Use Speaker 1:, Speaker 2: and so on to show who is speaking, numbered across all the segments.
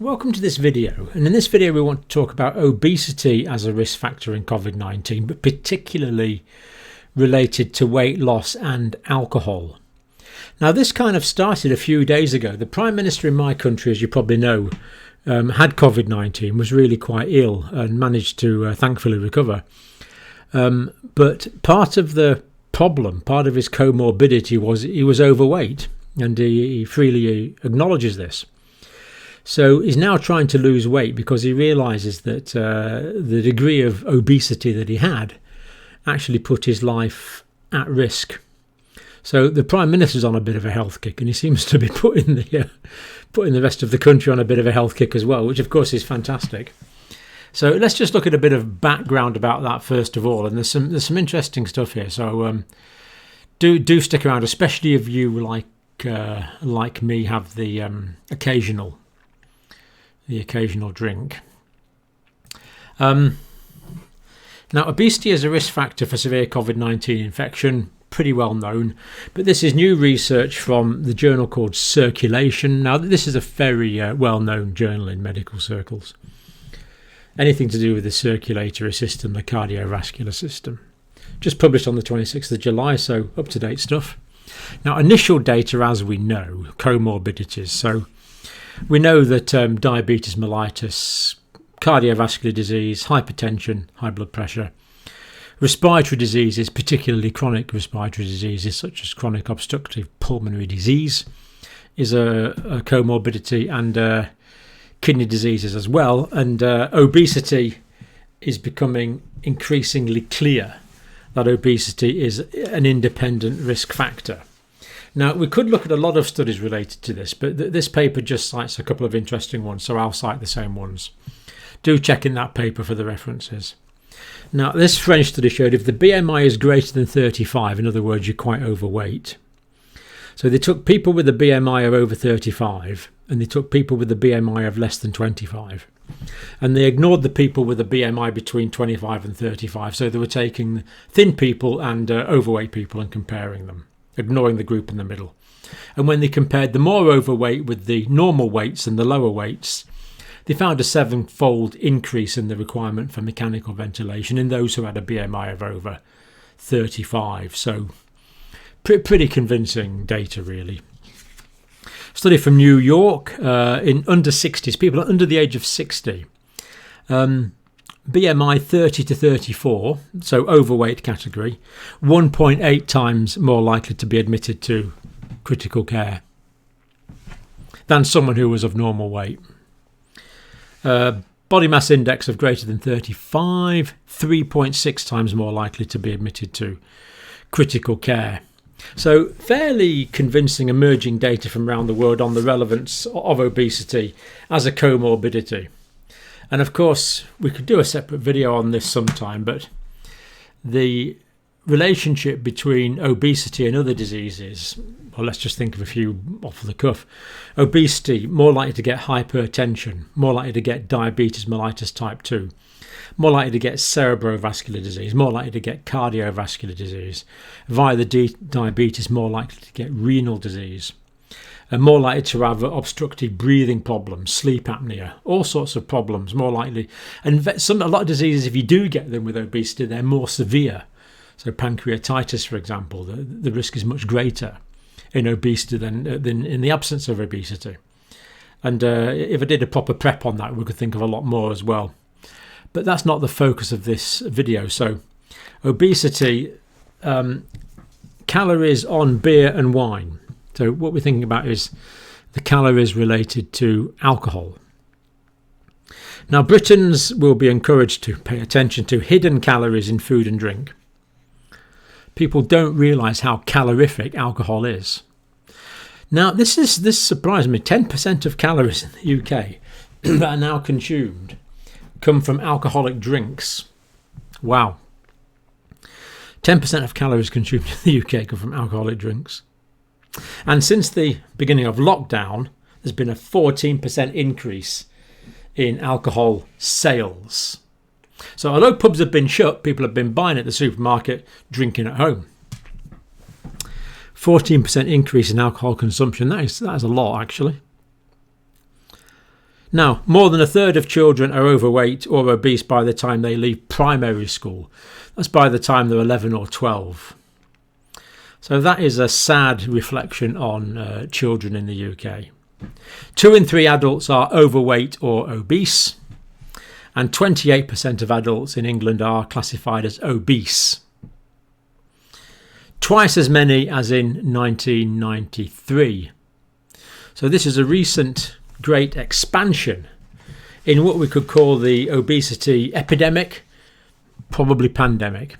Speaker 1: Welcome to this video, and in this video we want to talk about obesity as a risk factor in COVID-19, but particularly related to weight loss and alcohol. Now this kind of started a few days ago. The Prime Minister in my country, as you probably know, had COVID-19, was really quite ill and managed to thankfully recover. But part of the problem, part of his comorbidity was he was overweight, and he freely acknowledges this. So he's now trying to lose weight because he realises that the degree of obesity that he had actually put his life at risk. So the Prime Minister's on a bit of a health kick, and he seems to be putting the rest of the country on a bit of a health kick as well, which of course is fantastic. So let's just look at a bit of background about that first of all, and there's some interesting stuff here. So do stick around, especially if you like me have the occasional drink. Now, obesity is a risk factor for severe COVID-19 infection, pretty well known, but this is new research from the journal called Circulation. Now, this is a very well-known journal in medical circles. Anything to do with the circulatory system, the cardiovascular system. Just published on the 26th of July, so up-to-date stuff. Now, initial data, as we know, comorbidities. So we know that diabetes mellitus, cardiovascular disease, hypertension, high blood pressure, respiratory diseases, particularly chronic respiratory diseases such as chronic obstructive pulmonary disease, is a comorbidity, and kidney diseases as well. And obesity is becoming increasingly clear that obesity is an independent risk factor. Now, we could look at a lot of studies related to this, but this paper just cites a couple of interesting ones, so I'll cite the same ones. Do check in that paper for the references. Now, this French study showed if the BMI is greater than 35, in other words, you're quite overweight. So they took people with a BMI of over 35, and they took people with a BMI of less than 25. And they ignored the people with a BMI between 25 and 35, so they were taking thin people and overweight people and comparing them, ignoring the group in the middle. And when they compared the more overweight with the normal weights and the lower weights, they found a 7-fold increase in the requirement for mechanical ventilation in those who had a BMI of over 35. So pretty convincing data, really. Study from New York in under 60s, people under the age of 60. BMI 30 to 34, so overweight category, 1.8 times more likely to be admitted to critical care than someone who was of normal weight. Body mass index of greater than 35, 3.6 times more likely to be admitted to critical care. So fairly convincing emerging data from around the world on the relevance of obesity as a comorbidity. And of course, we could do a separate video on this sometime, but the relationship between obesity and other diseases, well, let's just think of a few off the cuff. Obesity, more likely to get hypertension, more likely to get diabetes mellitus type 2, more likely to get cerebrovascular disease, more likely to get cardiovascular disease, via the diabetes, more likely to get renal disease, and more likely to have obstructive breathing problems, sleep apnea, all sorts of problems, more likely. And a lot of diseases, if you do get them with obesity, they're more severe. So pancreatitis, for example, the risk is much greater in obesity than in the absence of obesity. And if I did a proper prep on that, we could think of a lot more as well. But that's not the focus of this video. So obesity, calories on beer and wine. So what we're thinking about is the calories related to alcohol. Now, Britons will be encouraged to pay attention to hidden calories in food and drink. People don't realise how calorific alcohol is. Now, this surprised me. 10% of calories in the UK that are now consumed come from alcoholic drinks. Wow. 10% of calories consumed in the UK come from alcoholic drinks. And since the beginning of lockdown, there's been a 14% increase in alcohol sales. So although pubs have been shut, people have been buying at the supermarket, drinking at home. 14% increase in alcohol consumption. That is a lot, actually. Now, more than a third of children are overweight or obese by the time they leave primary school. That's by the time they're 11 or 12. So that is a sad reflection on children in the UK. 2 in 3 adults are overweight or obese, and 28% of adults in England are classified as obese. Twice as many as in 1993. So this is a recent great expansion in what we could call the obesity epidemic, probably pandemic.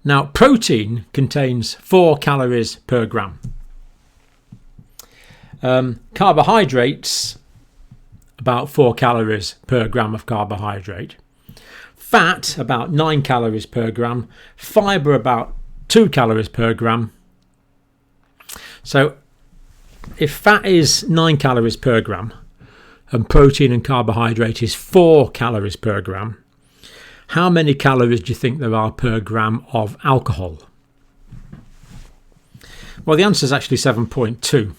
Speaker 1: Now, protein contains 4 calories per gram. Carbohydrates, about 4 calories per gram of carbohydrate. Fat, about 9 calories per gram. Fibre, about 2 calories per gram. So if fat is 9 calories per gram and protein and carbohydrate is 4 calories per gram, how many calories do you think there are per gram of alcohol? Well, the answer is actually 7.2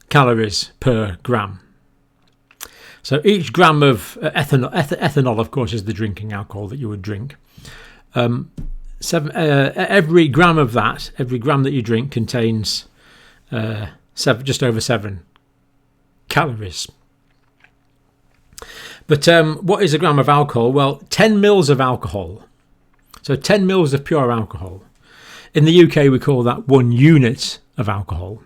Speaker 1: calories per gram. So each gram of ethanol, of course, is the drinking alcohol that you would drink. Every gram of that, every gram that you drink contains just over 7 calories. But what is a gram of alcohol? Well, 10 mils of alcohol. So 10 mils of pure alcohol. In the UK, we call that 1 unit of alcohol.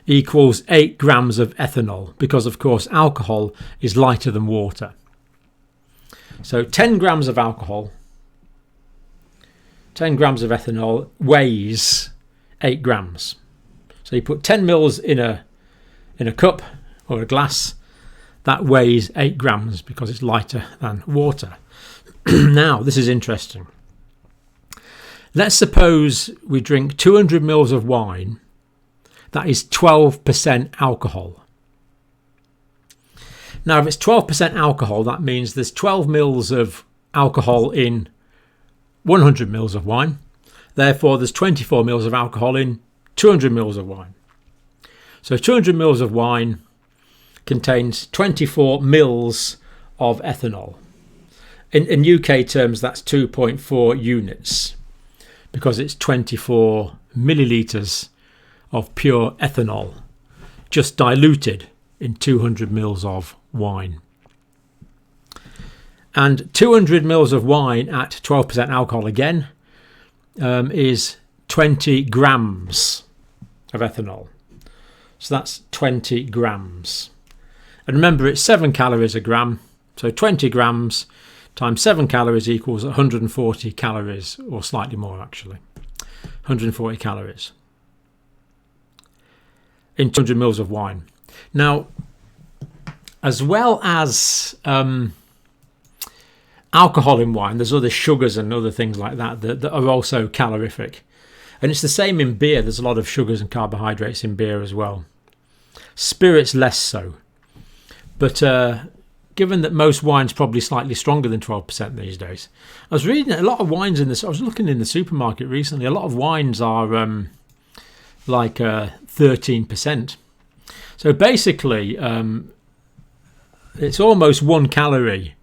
Speaker 1: Equals 8 grams of ethanol, because, of course, alcohol is lighter than water. So 10 grams of alcohol, 10 grams of ethanol weighs 8 grams. So you put 10 mils in a cup or a glass, that weighs 8 grams because it's lighter than water. Now, this is interesting. Let's suppose we drink 200 mils of wine. That is 12% alcohol. Now, if it's 12% alcohol, that means there's 12 mils of alcohol in 100 mils of wine. Therefore, there's 24 mils of alcohol in 200 mils of wine. So 200 mils of wine contains 24 mils of ethanol. In UK terms, that's 2.4 units, because it's 24 millilitres of pure ethanol, just diluted in 200 mils of wine. And 200 mils of wine at 12% alcohol again is 20 grams of ethanol. So that's 20 grams. And remember, it's 7 calories a gram. So 20 grams times 7 calories equals 140 calories, or slightly more actually. 140 calories in 200 mils of wine. Now, as well as alcohol in wine, there's other sugars and other things like that are also calorific. And it's the same in beer. There's a lot of sugars and carbohydrates in beer as well. Spirits less so. But given that most wine's probably slightly stronger than 12% these days, I was reading a lot of wines I was looking in the supermarket recently. A lot of wines are like 13%. So basically, it's almost 1 calorie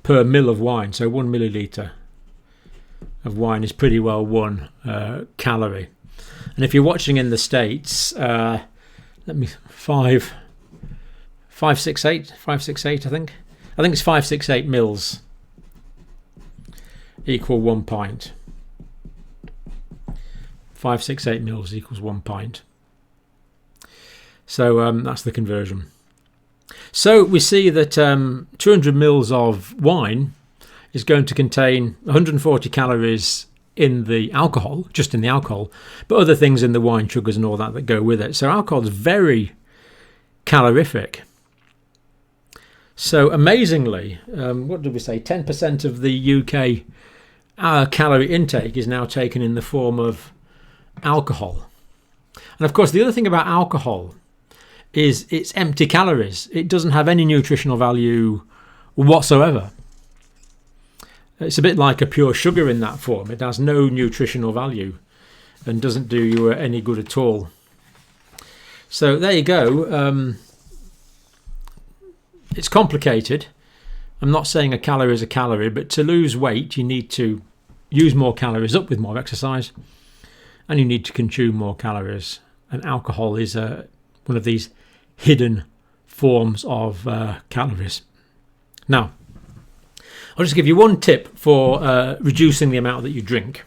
Speaker 1: per mil of wine. So 1 milliliter of wine is pretty well 1 calorie. And if you're watching in the States, 568, I think it's 568 mils equal 1 pint. 568 mils equals 1 pint. So that's the conversion. So we see that 200 mils of wine is going to contain 140 calories in the alcohol, just in the alcohol, but other things in the wine, sugars and all that go with it. So alcohol is very calorific. So amazingly, what did we say? 10% of the UK calorie intake is now taken in the form of alcohol. And of course, the other thing about alcohol is it's empty calories. It doesn't have any nutritional value whatsoever. It's a bit like a pure sugar in that form. It has no nutritional value and doesn't do you any good at all. So there you go. it's complicated. I'm not saying a calorie is a calorie, but to lose weight, you need to use more calories up with more exercise, and you need to consume more calories. And alcohol is one of these hidden forms of calories. Now, I'll just give you one tip for reducing the amount that you drink,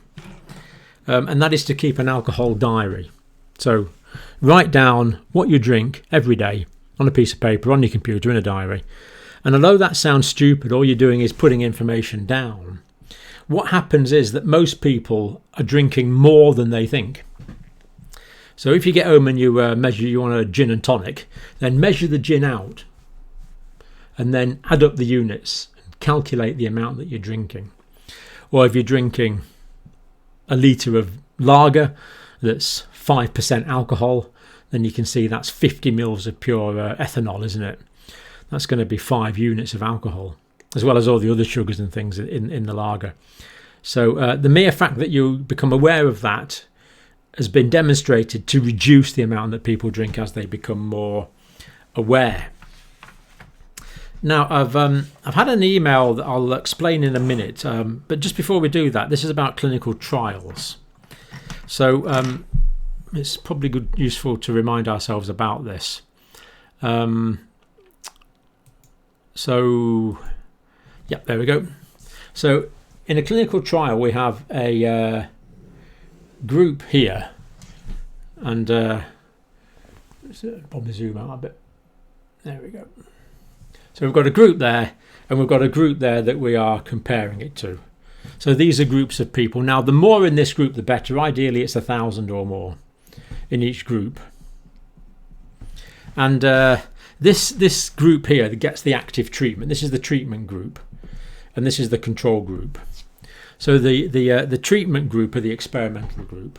Speaker 1: and that is to keep an alcohol diary. So write down what you drink every day on a piece of paper, on your computer, in a diary. And although that sounds stupid, all you're doing is putting information down. What happens is that most people are drinking more than they think. So if you get home and you measure, you want a gin and tonic, then measure the gin out and then add up the units and calculate the amount that you're drinking. Or if you're drinking a litre of lager that's 5% alcohol, then you can see that's 50 mils of pure ethanol, isn't it? That's going to be 5 units of alcohol, as well as all the other sugars and things in the lager. So the mere fact that you become aware of that has been demonstrated to reduce the amount that people drink as they become more aware. Now, I've had an email that I'll explain in a minute, but just before we do that, this is about clinical trials. So it's probably useful to remind ourselves about this. So, yeah, there we go. So in a clinical trial, we have a group here, and let's probably zoom out a bit. There we go. So we've got a group there, and we've got a group there that we are comparing it to. So these are groups of people. Now, the more in this group, the better. Ideally, it's 1,000 or more in each group. And this group here that gets the active treatment, this is the treatment group, and this is the control group. So the treatment group are the experimental group.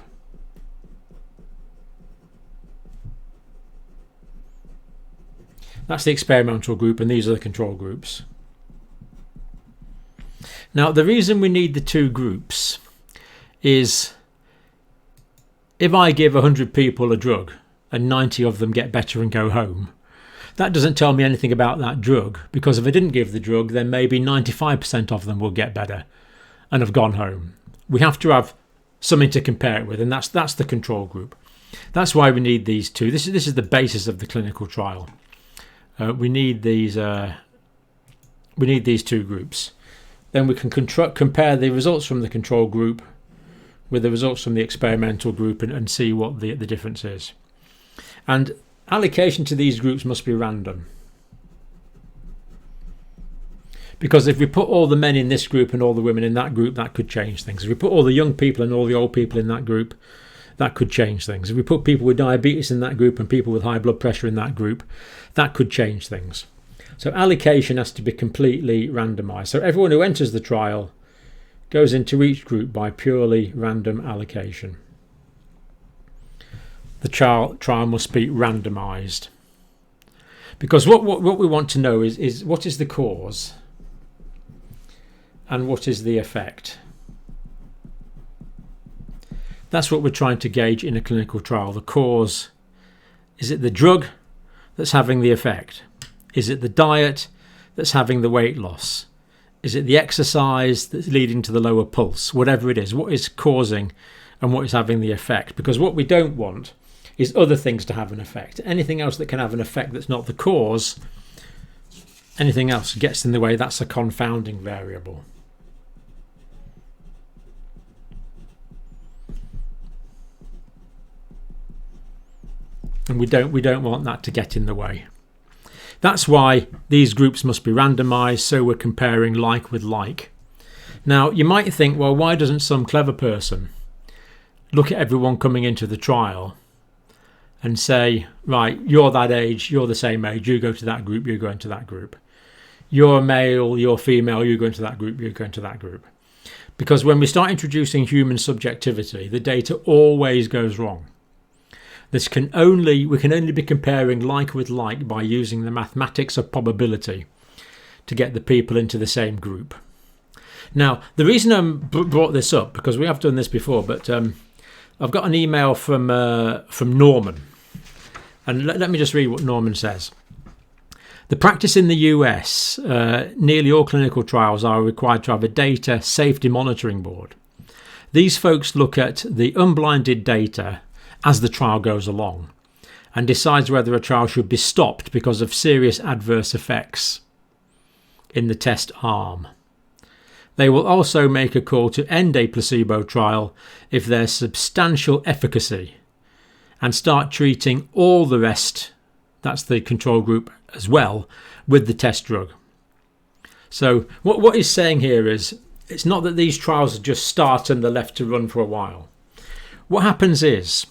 Speaker 1: That's the experimental group, and these are the control groups. Now, the reason we need the two groups is if I give 100 people a drug and 90 of them get better and go home, that doesn't tell me anything about that drug, because if I didn't give the drug, then maybe 95% of them will get better and have gone home. We have to have something to compare it with, and that's the control group. That's why we need these two. This is the basis of the clinical trial. We need these two groups. Then we can compare the results from the control group with the results from the experimental group and see what the difference is. And allocation to these groups must be random. Because if we put all the men in this group and all the women in that group, that could change things. If we put all the young people and all the old people in that group, that could change things. If we put people with diabetes in that group and people with high blood pressure in that group, that could change things. So allocation has to be completely randomized. So everyone who enters the trial goes into each group by purely random allocation. The trial must be randomized. Because what we want to know is what is the cause and what is the effect. That's what we're trying to gauge in a clinical trial. The cause, is it the drug that's having the effect? Is it the diet that's having the weight loss? Is it the exercise that's leading to the lower pulse? Whatever it is, what is causing and what is having the effect? Because what we don't want is other things to have an effect. Anything else that can have an effect that's not the cause, anything else gets in the way. That's a confounding variable. And we don't want that to get in the way. That's why these groups must be randomized, so we're comparing like with like. Now, you might think, well, why doesn't some clever person look at everyone coming into the trial and say, right, you're that age, you're the same age, you go to that group, you go into that group. You're male, you're female, you go into that group, you go into that group. Because when we start introducing human subjectivity, the data always goes wrong. We can only be comparing like with like by using the mathematics of probability to get the people into the same group. Now, the reason I brought this up, because we have done this before, but I've got an email from Norman, and let me just read what Norman says. The practice in the US, nearly all clinical trials are required to have a data safety monitoring board. These folks look at the unblinded data as the trial goes along and decides whether a trial should be stopped because of serious adverse effects in the test arm. They will also make a call to end a placebo trial if there's substantial efficacy and start treating all the rest, that's the control group as well, with the test drug. So what he's saying here is it's not that these trials just start and they're left to run for a while. What happens is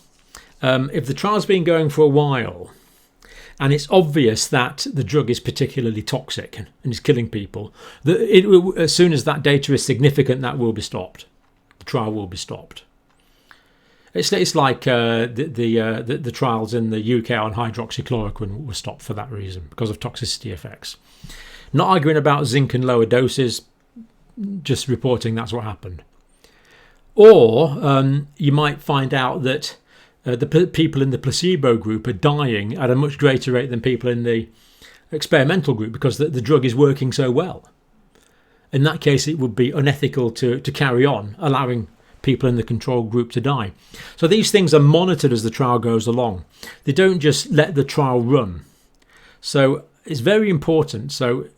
Speaker 1: if the trial's been going for a while and it's obvious that the drug is particularly toxic and is killing people, as soon as that data is significant, that will be stopped. The trial will be stopped. It's like the trials in the UK on hydroxychloroquine were stopped for that reason, because of toxicity effects. Not arguing about zinc and lower doses, just reporting that's what happened. Or you might find out that the people in the placebo group are dying at a much greater rate than people in the experimental group because the drug is working so well. In that case, it would be unethical to carry on allowing people in the control group to die. So these things are monitored as the trial goes along. They don't just let the trial run. So it's very important. So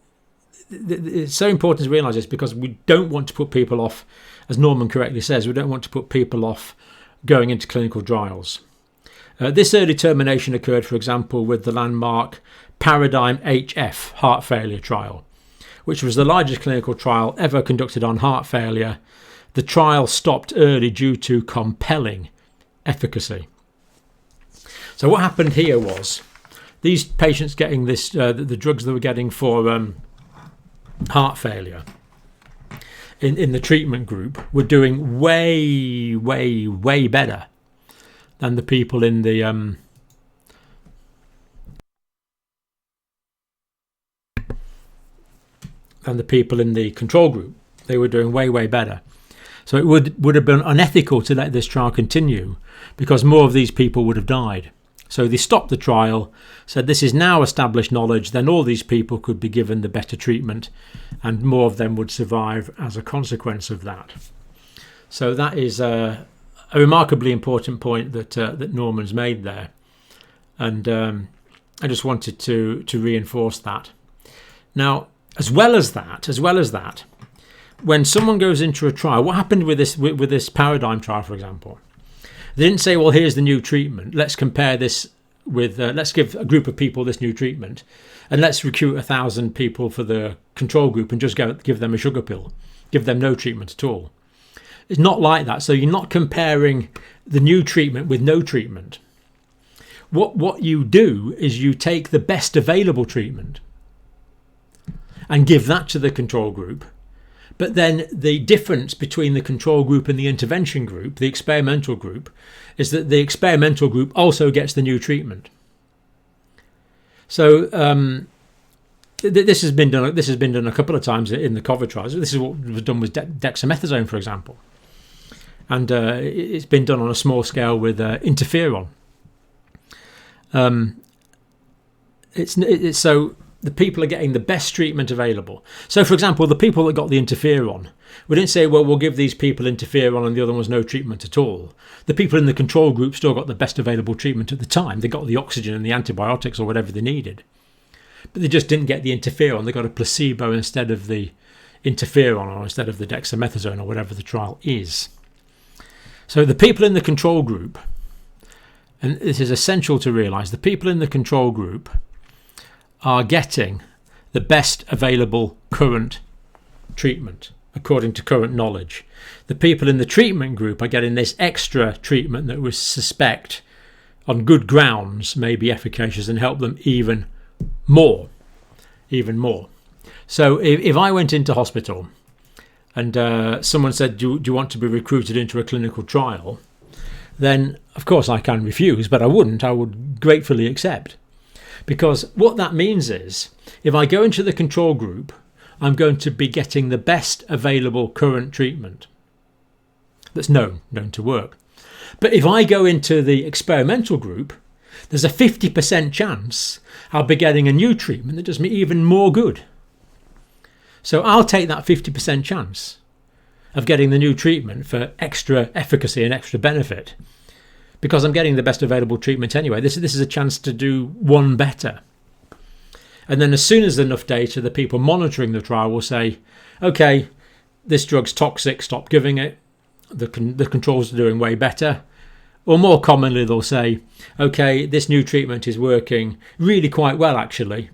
Speaker 1: it's so important to realise this, because we don't want to put people off, as Norman correctly says, we don't want to put people off going into clinical trials. This early termination occurred, for example, with the landmark Paradigm HF heart failure trial, which was the largest clinical trial ever conducted on heart failure. The trial stopped early due to compelling efficacy. So what happened here was these patients getting this, the drugs they were getting for heart failure in the treatment group were doing way better than the people in the control group. They were doing way better. So it would have been unethical to let this trial continue, because more of these people would have died. So they stopped the trial, said this is now established knowledge, then all these people could be given the better treatment and more of them would survive as a consequence of that. So that is a remarkably important point that Norman's made there. And I just wanted to reinforce that. Now, as well as that, when someone goes into a trial, what happened with this Paradigm trial, for example? They didn't say, well, here's the new treatment. Let's compare this with, let's give a group of people this new treatment and let's recruit 1,000 people for the control group and just give them a sugar pill, give them no treatment at all. It's not like that. So you're not comparing the new treatment with no treatment. What you do is you take the best available treatment and give that to the control group. But then the difference between the control group and the intervention group, the experimental group, is that the experimental group also gets the new treatment. So this has been done. This has been done a couple of times in the COVID trials. This is what was done with dexamethasone, for example, and it's been done on a small scale with interferon. It's so. The people are getting the best treatment available. So, for example, the people that got the interferon, we didn't say, well, we'll give these people interferon and the other ones no treatment at all. The people in the control group still got the best available treatment at the time. They got the oxygen and the antibiotics or whatever they needed. But they just didn't get the interferon. They got a placebo instead of the interferon or instead of the dexamethasone or whatever the trial is. So the people in the control group, and this is essential to realise, the people in the control group are getting the best available current treatment according to current knowledge. The people in the treatment group are getting this extra treatment that we suspect on good grounds may be efficacious and help them even more. So if I went into hospital and someone said, do you want to be recruited into a clinical trial, then of course I can refuse, but I wouldn't. I would gratefully accept. Because what that means is, if I go into the control group, I'm going to be getting the best available current treatment that's known to work. But if I go into the experimental group, there's a 50% chance I'll be getting a new treatment that does me even more good. So I'll take that 50% chance of getting the new treatment for extra efficacy and extra benefit, because I'm getting the best available treatment anyway. This is a chance to do one better. And then as soon as there's enough data, the people monitoring the trial will say, okay, this drug's toxic, stop giving it. The controls are doing way better. Or more commonly, they'll say, okay, this new treatment is working really quite well, actually.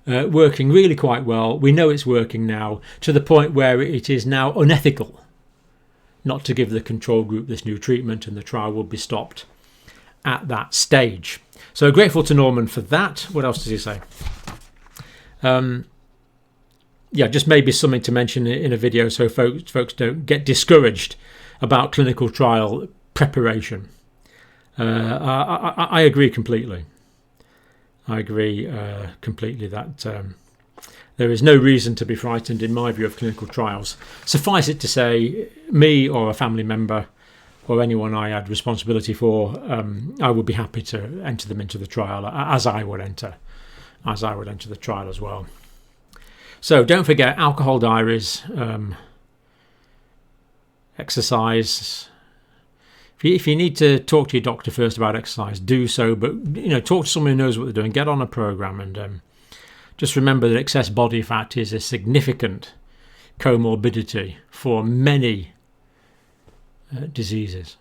Speaker 1: Working really quite well. We know it's working now, to the point where it is now unethical not to give the control group this new treatment, and the trial will be stopped at that stage. So grateful to Norman for that. What else does he say? Just maybe something to mention in a video so folks don't get discouraged about clinical trial preparation. I agree completely. I agree completely that there is no reason to be frightened, in my view, of clinical trials. Suffice it to say, me or a family member or anyone I had responsibility for, I would be happy to enter them into the trial, as I would enter the trial as well. So don't forget alcohol diaries, exercise. If you need to talk to your doctor first about exercise, do so. But talk to someone who knows what they're doing. Get on a program, and just remember that excess body fat is a significant comorbidity for many diseases.